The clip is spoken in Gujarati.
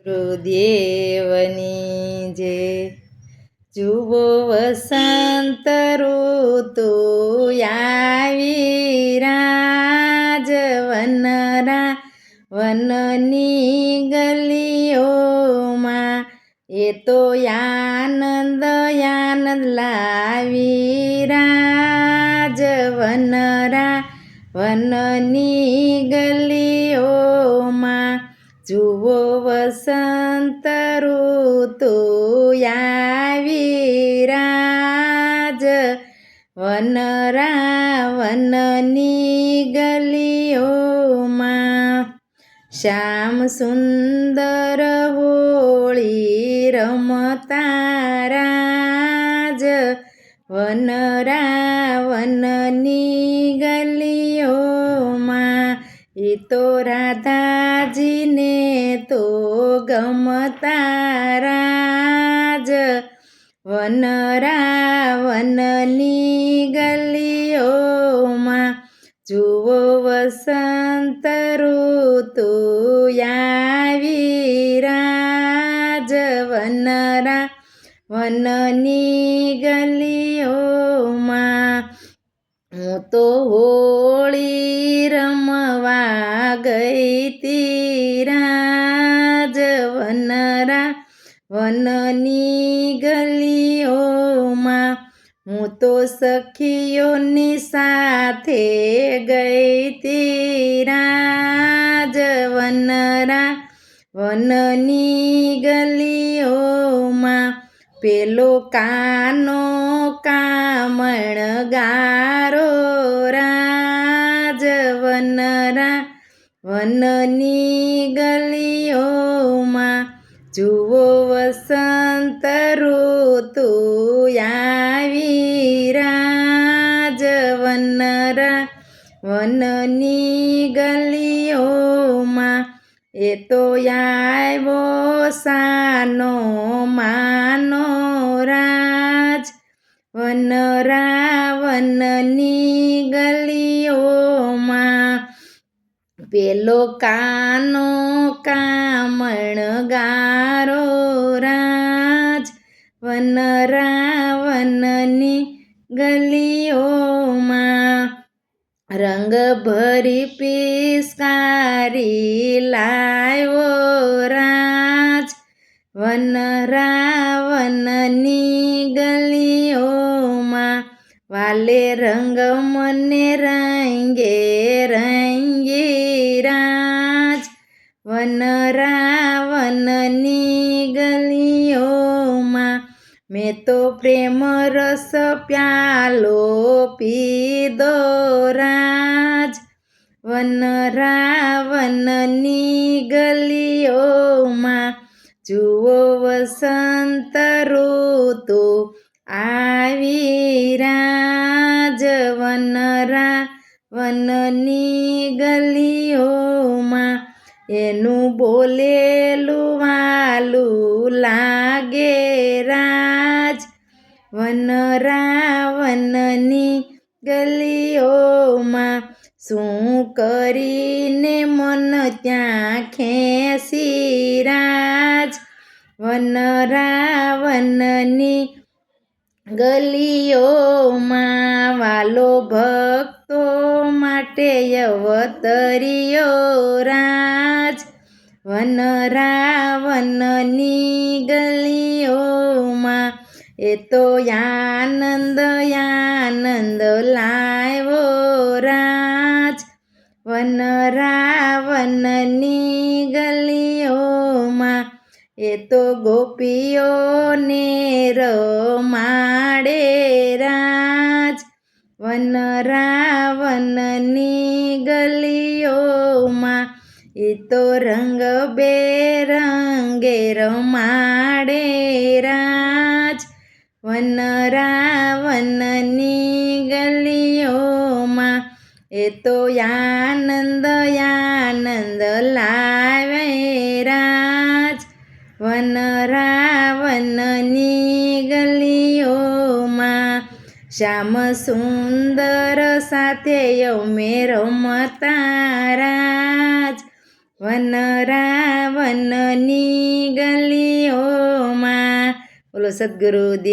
ગુરુદેવની જે જુઓ વસંત ઋતુ આવી રાજ વનની ગલીઓમાં એ તો આનંદ લાવી રાજ વનની ગલીઓમાં જુઓ વસંત ઋતુ આવી રાજ વનની ગલીઓમાં શ્યામ સુંદર હોળી રમતા રાજ વનની ગલીઓમાં એ તો રાધાજીને તો ગમતા રાજ વનની ગલીઓમાં જુઓ વસંત ઋતુ આવી રાજ વનની ગલીઓમાં હું તો હોળી રમવા ગઈ તી રાજ વનની ગલીઓમાં હું તો સખીઓની સાથે ગઈ તી રાજ વનની ગલીઓમાં પેલો કાનો કામણ ગારો રાજ વનની ગલીઓમાં જુઓ વસંત ઋતુ આવી રાજ વનની ગલીઓમાં એ તો આવ્યો સાનો માનો રાજ વનની ગલીઓમાં પેલો કાનો કામણ ગારો રાજ વનની ગલીઓમાં રંગ ભરી પિસ્કારી લાવ્યો રાજ વનની ગલીઓમાં વાલે રંગ મને રંગે રંગી રાજ વનની ગલીઓમાં મેં તો પ્રેમ રસ પ્યાલો પીધો રાજ વનની ગલીઓમાં જુઓ વસંત ઋતુ આવી રાજ વનની ગલીઓમાં એનું બોલેલું વાલું લાગે રાજ વનની ગલીઓમાં શું કરીને મન ત્યાં ખેંચી રાજ વનની ગલીઓમાં વાલો ભક્તો માટે અવતર્યો રાજ વનની ગલીઓમાં એ તો આનંદ લાવ્યો રાજ વનની ગલીઓમાં એ તો ગોપીઓને રમાડે રાજ વનની ગલીઓમાં એ તો રંગ બેરંગે રમાડે રાજ વનની ગલીઓમાં એ તો આનંદ લાવે રાજ વનની ગલીઓમાં શ્યામ સુંદર સાથે અમે રમતા રાજ વનરાવનની ગલીઓમાં. બોલો સદગુરુ દેવ